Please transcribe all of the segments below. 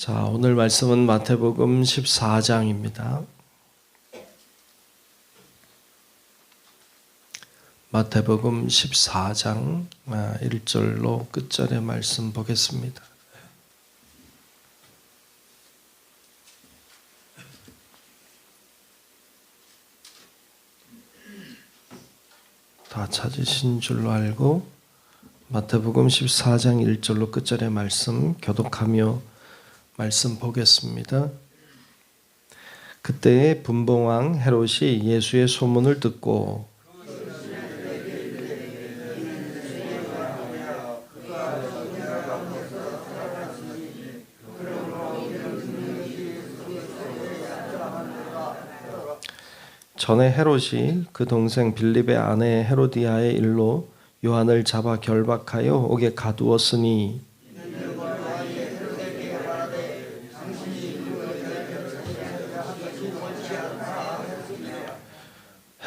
자, 오늘 말씀은 마태복음 14장입니다. 마태복음 14장 1절로 끝절의 말씀 보겠습니다. 다 찾으신 줄로 알고 마태복음 14장 1절로 끝절의 말씀 교독하며 말씀 보겠습니다. 그때에 분봉왕 헤롯이 예수의 소문을 듣고 전에 헤롯이 그 동생 빌립의 아내 헤로디아의 일로 요한을 잡아 결박하여 옥에 가두었으니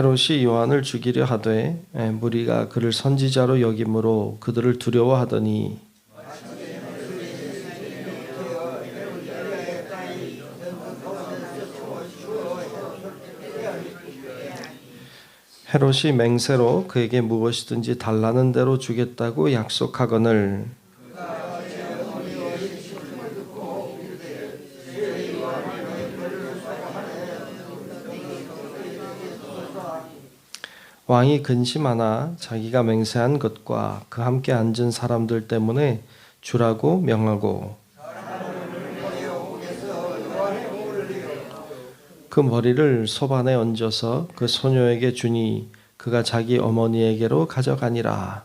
헤롯이 요한을 죽이려 하되 무리가 그를 선지자로 여김으로 그들을 두려워하더니 헤롯이 맹세로 그에게 무엇이든지 달라는 대로 주겠다고 약속하거늘 왕이 근심하나 자기가 맹세한 것과 그 함께 앉은 사람들 때문에 주라고 명하고 그 머리를 소반에 얹어서 그 소녀에게 주니 그가 자기 어머니에게로 가져가니라.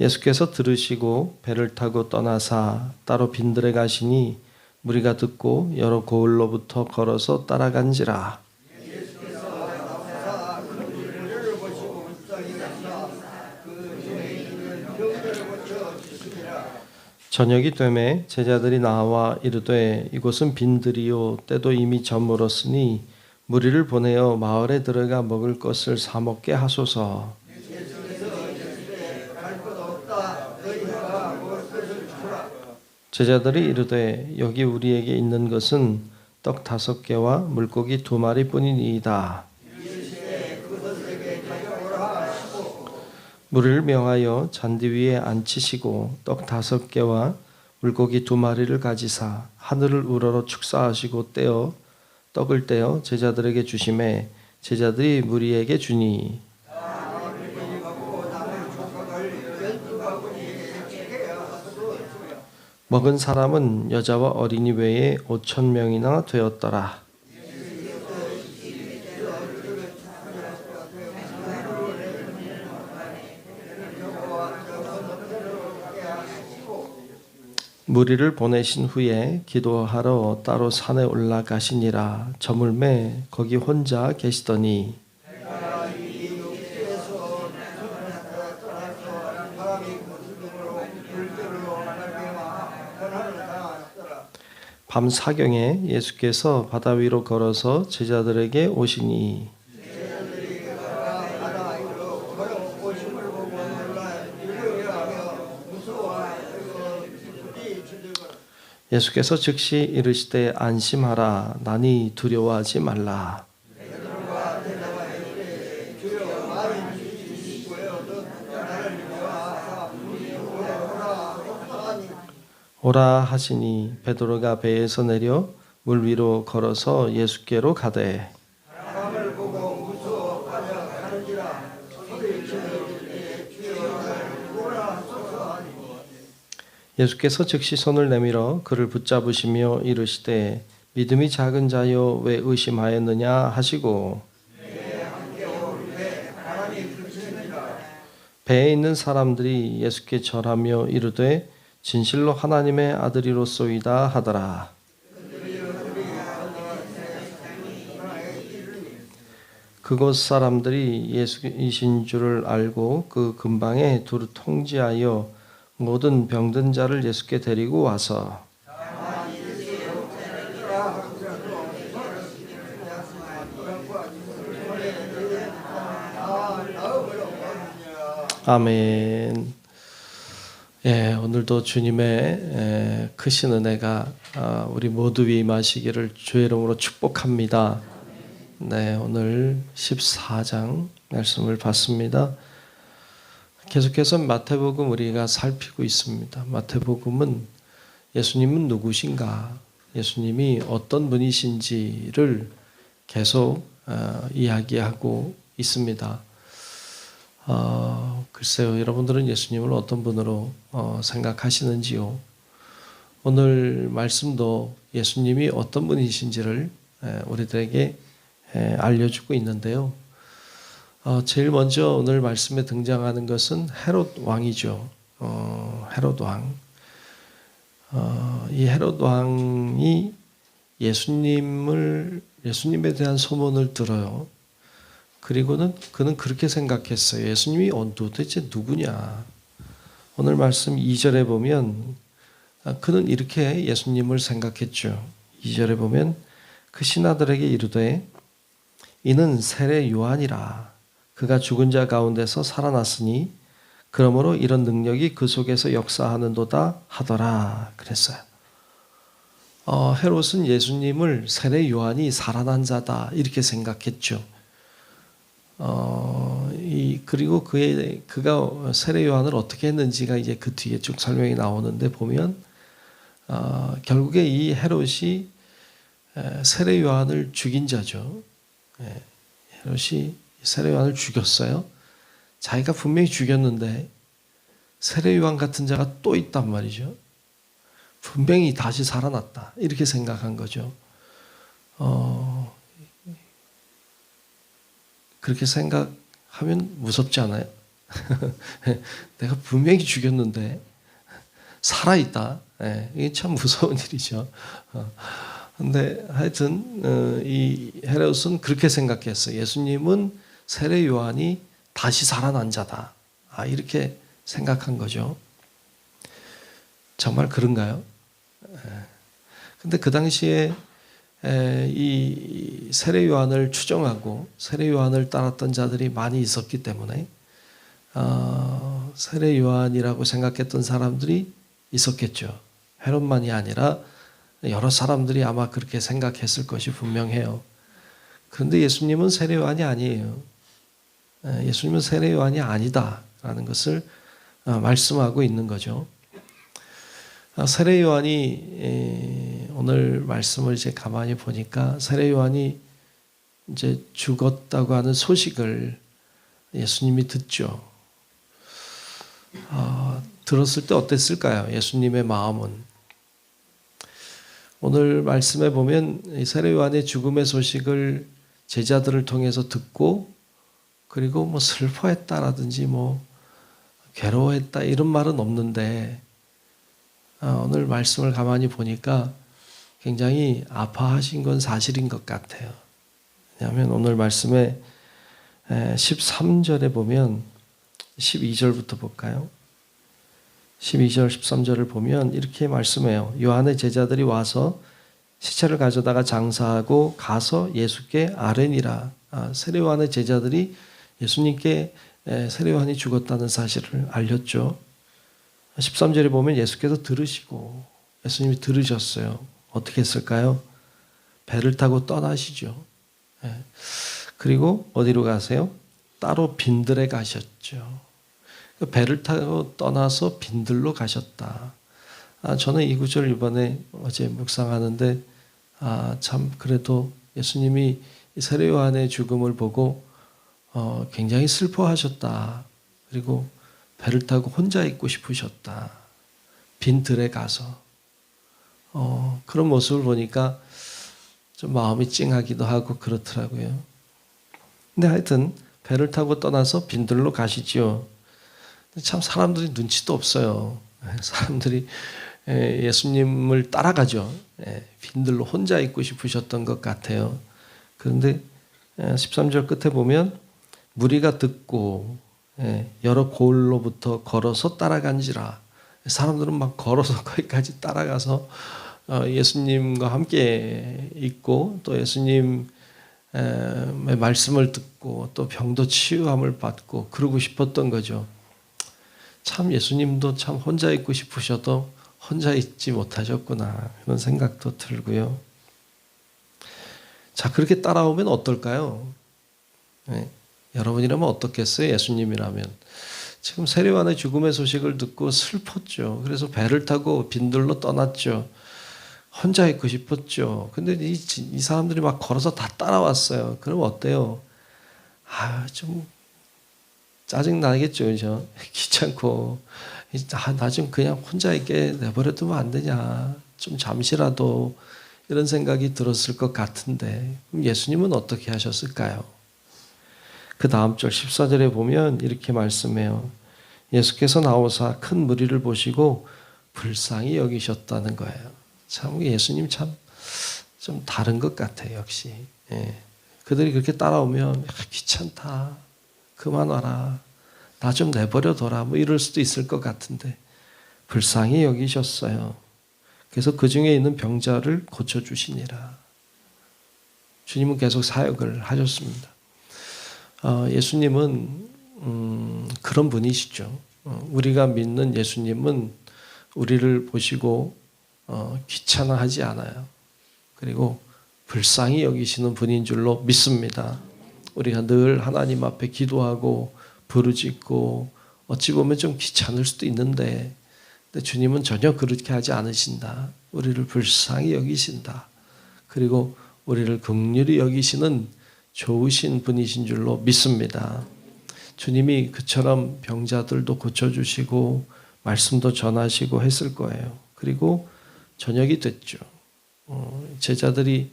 예수께서 들으시고 배를 타고 떠나사 따로 빈들에 가시니 무리가 듣고 여러 고을로부터 걸어서 따라간지라. 저녁이 되매 제자들이 나와 이르되 이곳은 빈들이요 때도 이미 저물었으니 무리를 보내어 마을에 들어가 먹을 것을 사 먹게 하소서. 제자들이 이르되 여기 우리에게 있는 것은 떡 5개와 물고기 2마리 뿐이니이다. 무리를 명하여 잔디 위에 앉히시고 떡 5개와 물고기 2마리를 가지사 하늘을 우러러 축사하시고 떼어 떡을 떼어 제자들에게 주시매 제자들이 무리에게 주니 먹은 사람은 여자와 어린이 외에 5,000명이나 되었더라. 무리를 보내신 후에 기도하러 따로 산에 올라가시니라. 저물매 거기 혼자 계시더니 밤 사경에 예수께서 바다 위로 걸어서 제자들에게 오시니 예수께서 즉시 이르시되 안심하라 나니 두려워하지 말라. 오라 하시니 베드로가 배에서 내려 물 위로 걸어서 예수께로 가되 예수께서 즉시 손을 내밀어 그를 붙잡으시며 이르시되 믿음이 작은 자여 왜 의심하였느냐 하시고 배에 있는 사람들이 예수께 절하며 이르되 진실로 하나님의 아들이로소이다 하더라. 그곳 사람들이 예수이신 줄을 알고 그 근방에 두루 통지하여 모든 병든 자를 예수께 데리고 와서 아멘. 예, 오늘도 주님의 크신 은혜가 우리 모두 위에 임하시기를 주의 이름으로 축복합니다. 네, 오늘 14장 말씀을 봤습니다. 계속해서 마태복음 우리가 살피고 있습니다. 마태복음은 예수님은 누구신가, 예수님이 어떤 분이신지를 계속 이야기하고 있습니다. 글쎄요, 여러분들은 예수님을 어떤 분으로 생각하시는지요? 오늘 말씀도 예수님이 어떤 분이신지를 우리들에게 알려주고 있는데요. 제일 먼저 오늘 말씀에 등장하는 것은 헤롯 왕이죠. 헤롯 왕. 이 헤롯 왕이 예수님에 대한 소문을 들어요. 그리고는 그는 그렇게 생각했어요. 예수님이 도대체 누구냐? 오늘 말씀 2절에 보면 그는 이렇게 예수님을 생각했죠. 2절에 보면 그 신하들에게 이르되 이는 세례 요한이라. 그가 죽은 자 가운데서 살아났으니 그러므로 이런 능력이 그 속에서 역사하는도다 하더라 그랬어요. 헤롯은 예수님을 세례 요한이 살아난 자다 이렇게 생각했죠. 그리고 그가 세례 요한을 어떻게 했는지가 이제 그 뒤에 쭉 설명이 나오는데 보면, 결국에 이 헤롯이 세례 요한을 죽인 자죠. 헤롯이 세례 요한을 죽였어요. 자기가 분명히 죽였는데 세례 요한 같은 자가 또 있단 말이죠. 분명히 다시 살아났다. 이렇게 생각한 거죠. 그렇게 생각하면 무섭지 않아요? 내가 분명히 죽였는데 살아있다. 이게 참 무서운 일이죠. 근데 하여튼 이 헤롯은 그렇게 생각했어요. 예수님은 세례 요한이 다시 살아난 자다. 이렇게 생각한 거죠. 정말 그런가요? 근데 그 당시에 이 세례 요한을 추종하고 세례 요한을 따랐던 자들이 많이 있었기 때문에 세례 요한이라고 생각했던 사람들이 있었겠죠. 헤롯만이 아니라 여러 사람들이 아마 그렇게 생각했을 것이 분명해요. 그런데 예수님은 세례 요한이 아니에요. 예수님은 세례 요한이 아니다라는 것을 말씀하고 있는 거죠. 세례 요한이 오늘 말씀을 이제 가만히 보니까 세례 요한이 이제 죽었다고 하는 소식을 예수님이 듣죠. 들었을 때 어땠을까요? 예수님의 마음은. 오늘 말씀에 보면 세례 요한의 죽음의 소식을 제자들을 통해서 듣고 그리고 뭐 슬퍼했다라든지 뭐 괴로워했다 이런 말은 없는데 오늘 말씀을 가만히 보니까 굉장히 아파하신 건 사실인 것 같아요. 왜냐하면 오늘 말씀에 13절에 보면 12절부터 볼까요? 12절 13절을 보면 이렇게 말씀해요. 요한의 제자들이 와서 시체를 가져다가 장사하고 가서 예수께 아뢰니라. 세례 요한의 제자들이 예수님께 세례 요한이 죽었다는 사실을 알렸죠. 13절에 보면 예수께서 들으시고 예수님이 들으셨어요. 어떻게 했을까요? 배를 타고 떠나시죠. 그리고 어디로 가세요? 따로 빈들에 가셨죠. 배를 타고 떠나서 빈들로 가셨다. 저는 이 구절 이번에 어제 묵상하는데 참 그래도 예수님이 세례 요한의 죽음을 보고 굉장히 슬퍼하셨다. 그리고 배를 타고 혼자 있고 싶으셨다. 빈 들에 가서. 그런 모습을 보니까 좀 마음이 찡하기도 하고 그렇더라고요. 근데 하여튼 배를 타고 떠나서 빈들로 가시지요. 참 사람들이 눈치도 없어요. 사람들이 예수님을 따라가죠. 빈들로 혼자 있고 싶으셨던 것 같아요. 그런데 13절 끝에 보면 무리가 듣고 여러 고을로부터 걸어서 따라간지라. 사람들은 막 걸어서 거기까지 따라가서 예수님과 함께 있고 또 예수님의 말씀을 듣고 또 병도 치유함을 받고 그러고 싶었던 거죠. 참 예수님도 참 혼자 있고 싶으셔도 혼자 있지 못하셨구나 그런 생각도 들고요. 자, 그렇게 따라오면 어떨까요? 네. 여러분이라면 어떻겠어요? 예수님이라면. 지금 세례요한의 죽음의 소식을 듣고 슬펐죠. 그래서 배를 타고 빈들로 떠났죠. 혼자 있고 싶었죠. 근데 이 사람들이 막 걸어서 다 따라왔어요. 그럼 어때요? 좀 짜증 나겠죠, 그죠? 귀찮고 나 좀 그냥 혼자 있게 내버려두면 안 되냐? 좀 잠시라도 이런 생각이 들었을 것 같은데 그럼 예수님은 어떻게 하셨을까요? 그 다음 절 14절에 보면 이렇게 말씀해요. 예수께서 나오사 큰 무리를 보시고 불쌍히 여기셨다는 거예요. 참 예수님 참 좀 다른 것 같아요. 역시. 예. 그들이 그렇게 따라오면 귀찮다. 그만 와라. 나 좀 내버려둬라. 뭐 이럴 수도 있을 것 같은데 불쌍히 여기셨어요. 그래서 그 중에 있는 병자를 고쳐주시니라. 주님은 계속 사역을 하셨습니다. 예수님은 그런 분이시죠. 우리가 믿는 예수님은 우리를 보시고 귀찮아하지 않아요. 그리고 불쌍히 여기시는 분인 줄로 믿습니다. 우리가 늘 하나님 앞에 기도하고 부르짖고 어찌 보면 좀 귀찮을 수도 있는데 근데 주님은 전혀 그렇게 하지 않으신다. 우리를 불쌍히 여기신다. 그리고 우리를 긍휼히 여기시는 좋으신 분이신 줄로 믿습니다. 주님이 그처럼 병자들도 고쳐주시고 말씀도 전하시고 했을 거예요. 그리고 저녁이 됐죠. 제자들이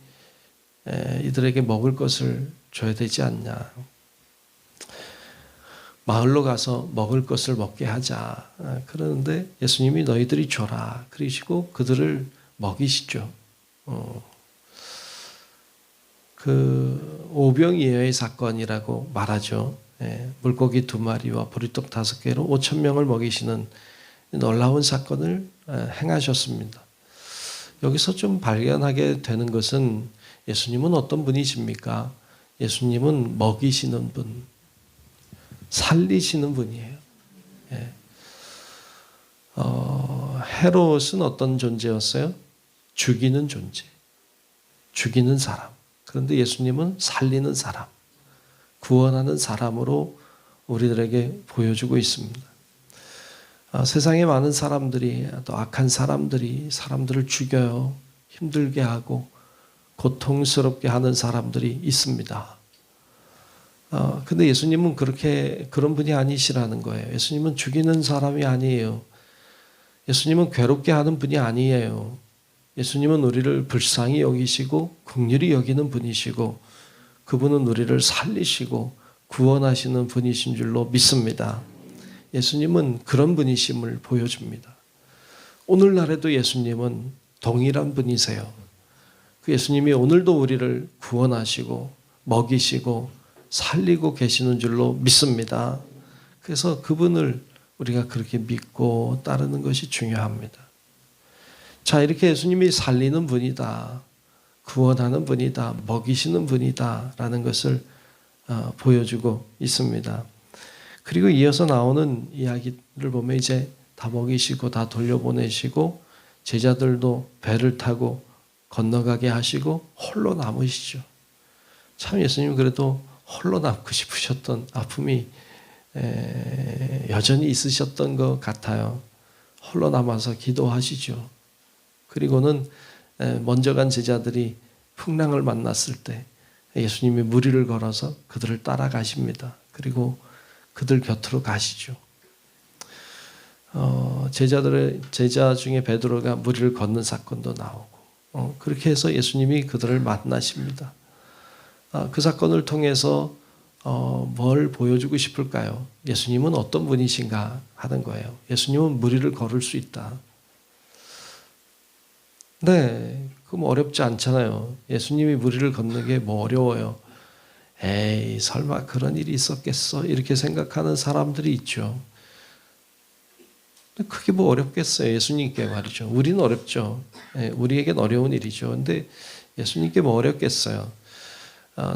이들에게 먹을 것을 줘야 되지 않냐. 마을로 가서 먹을 것을 먹게 하자. 그러는데 예수님이 너희들이 줘라. 그러시고 그들을 먹이시죠. 그 오병이어의 사건이라고 말하죠. 물고기 2마리와 보리떡 5개로 5,000명을 먹이시는 놀라운 사건을 행하셨습니다. 여기서 좀 발견하게 되는 것은 예수님은 어떤 분이십니까? 예수님은 먹이시는 분, 살리시는 분이에요. 헤롯은 어떤 존재였어요? 죽이는 존재, 죽이는 사람. 그런데 예수님은 살리는 사람, 구원하는 사람으로 우리들에게 보여주고 있습니다. 세상에 많은 사람들이 또 악한 사람들이 사람들을 죽여요. 힘들게 하고 고통스럽게 하는 사람들이 있습니다. 근데 예수님은 그런 분이 아니시라는 거예요. 예수님은 죽이는 사람이 아니에요. 예수님은 괴롭게 하는 분이 아니에요. 예수님은 우리를 불쌍히 여기시고 긍휼히 여기는 분이시고 그분은 우리를 살리시고 구원하시는 분이신 줄로 믿습니다. 예수님은 그런 분이심을 보여줍니다. 오늘날에도 예수님은 동일한 분이세요. 그 예수님이 오늘도 우리를 구원하시고 먹이시고 살리고 계시는 줄로 믿습니다. 그래서 그분을 우리가 그렇게 믿고 따르는 것이 중요합니다. 자, 이렇게 예수님이 살리는 분이다, 구원하는 분이다, 먹이시는 분이다 라는 것을 보여주고 있습니다. 그리고 이어서 나오는 이야기를 보면 이제 다 먹이시고 다 돌려보내시고 제자들도 배를 타고 건너가게 하시고 홀로 남으시죠. 참 예수님 그래도 홀로 남고 싶으셨던 아픔이 여전히 있으셨던 것 같아요. 홀로 남아서 기도하시죠. 그리고는 먼저 간 제자들이 풍랑을 만났을 때 예수님이 무리를 걸어서 그들을 따라가십니다. 그리고 그들 곁으로 가시죠. 제자 중에 베드로가 무리를 걷는 사건도 나오고 그렇게 해서 예수님이 그들을 만나십니다. 그 사건을 통해서 뭘 보여주고 싶을까요? 예수님은 어떤 분이신가 하는 거예요. 예수님은 무리를 걸을 수 있다. 네, 그럼 어렵지 않잖아요. 예수님이 무리를 걷는 게 뭐 어려워요. 에이, 설마 그런 일이 있었겠어? 이렇게 생각하는 사람들이 있죠. 그게 뭐 어렵겠어요. 예수님께 말이죠. 우리는 어렵죠. 우리에겐 어려운 일이죠. 근데 예수님께 뭐 어렵겠어요.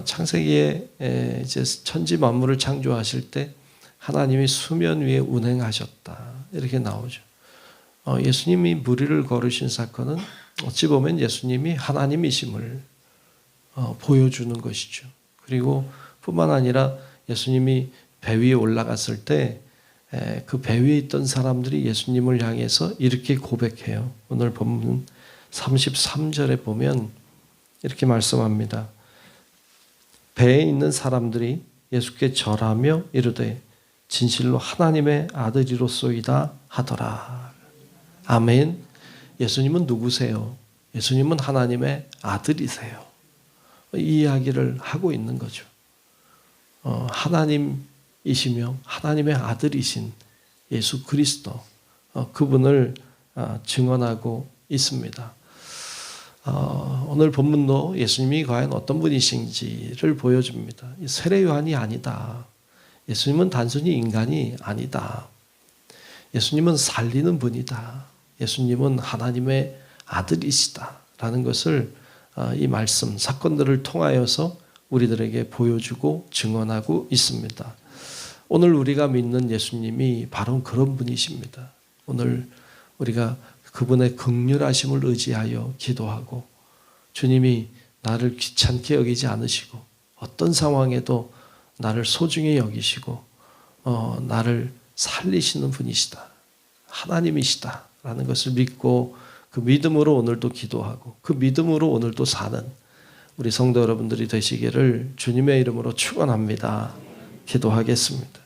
창세기에 이제 천지 만물을 창조하실 때 하나님이 수면 위에 운행하셨다. 이렇게 나오죠. 예수님이 무리를 걸으신 사건은 어찌 보면 예수님이 하나님이심을 보여주는 것이죠. 그리고 뿐만 아니라 예수님이 배 위에 올라갔을 때 그 배 위에 있던 사람들이 예수님을 향해서 이렇게 고백해요. 오늘 본문 33절에 보면 이렇게 말씀합니다. 배에 있는 사람들이 예수께 절하며 이르되 진실로 하나님의 아들이로소이다 하더라. 아멘. 예수님은 누구세요? 예수님은 하나님의 아들이세요. 이 이야기를 하고 있는 거죠. 하나님이시며 하나님의 아들이신 예수 그리스도, 그분을 증언하고 있습니다. 오늘 본문도 예수님이 과연 어떤 분이신지를 보여줍니다. 세례 요한이 아니다. 예수님은 단순히 인간이 아니다. 예수님은 살리는 분이다. 예수님은 하나님의 아들이시다. 라는 것을 이 말씀, 사건들을 통하여서 우리들에게 보여주고 증언하고 있습니다. 오늘 우리가 믿는 예수님이 바로 그런 분이십니다. 오늘 우리가 그분의 긍휼하심을 의지하여 기도하고 주님이 나를 귀찮게 여기지 않으시고 어떤 상황에도 나를 소중히 여기시고 나를 살리시는 분이시다. 하나님이시다. 라는 것을 믿고 그 믿음으로 오늘도 기도하고 그 믿음으로 오늘도 사는 우리 성도 여러분들이 되시기를 주님의 이름으로 축원합니다. 기도하겠습니다.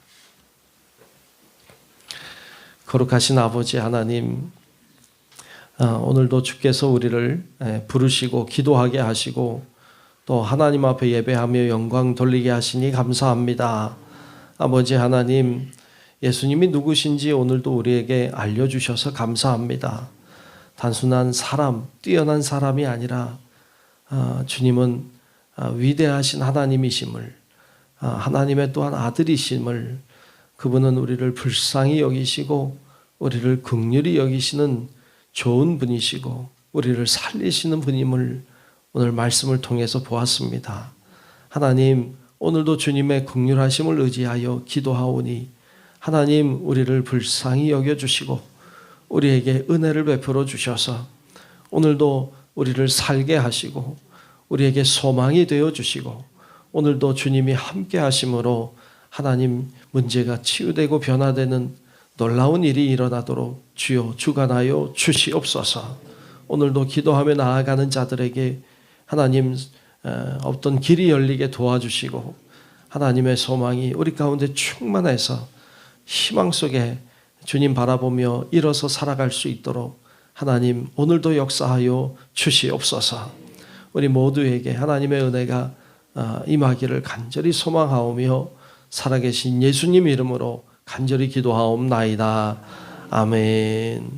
거룩하신 아버지 하나님, 오늘도 주께서 우리를 부르시고 기도하게 하시고 또 하나님 앞에 예배하며 영광 돌리게 하시니 감사합니다. 아버지 하나님, 예수님이 누구신지 오늘도 우리에게 알려주셔서 감사합니다. 단순한 사람, 뛰어난 사람이 아니라 주님은 위대하신 하나님이심을, 하나님의 또한 아들이심을, 그분은 우리를 불쌍히 여기시고 우리를 긍휼히 여기시는 좋은 분이시고 우리를 살리시는 분임을 오늘 말씀을 통해서 보았습니다. 하나님, 오늘도 주님의 긍휼하심을 의지하여 기도하오니 하나님, 우리를 불쌍히 여겨주시고 우리에게 은혜를 베풀어 주셔서 오늘도 우리를 살게 하시고 우리에게 소망이 되어 주시고 오늘도 주님이 함께 하심으로 하나님, 문제가 치유되고 변화되는 놀라운 일이 일어나도록 주여 주관하여 주시옵소서. 오늘도 기도하며 나아가는 자들에게 하나님 어떤 길이 열리게 도와주시고 하나님의 소망이 우리 가운데 충만해서 희망 속에 주님 바라보며 일어서 살아갈 수 있도록 하나님 오늘도 역사하여 주시옵소서. 우리 모두에게 하나님의 은혜가 임하기를 간절히 소망하오며 살아계신 예수님 이름으로 간절히 기도하옵나이다. 아멘.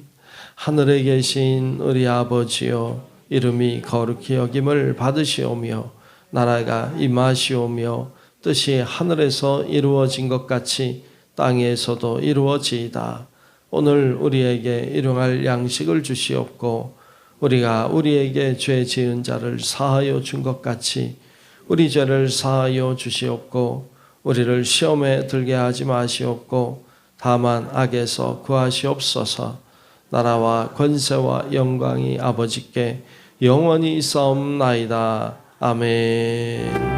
하늘에 계신 우리 아버지여, 이름이 거룩히 여김을 받으시오며 나라가 임하시오며 뜻이 하늘에서 이루어진 것 같이 땅에서도 이루어지이다. 오늘 우리에게 일용할 양식을 주시옵고 우리가 우리에게 죄 지은 자를 사하여 준 것 같이 우리 죄를 사하여 주시옵고 우리를 시험에 들게 하지 마시옵고 다만 악에서 구하시옵소서. 나라와 권세와 영광이 아버지께 영원히 있사옵나이다. 아멘.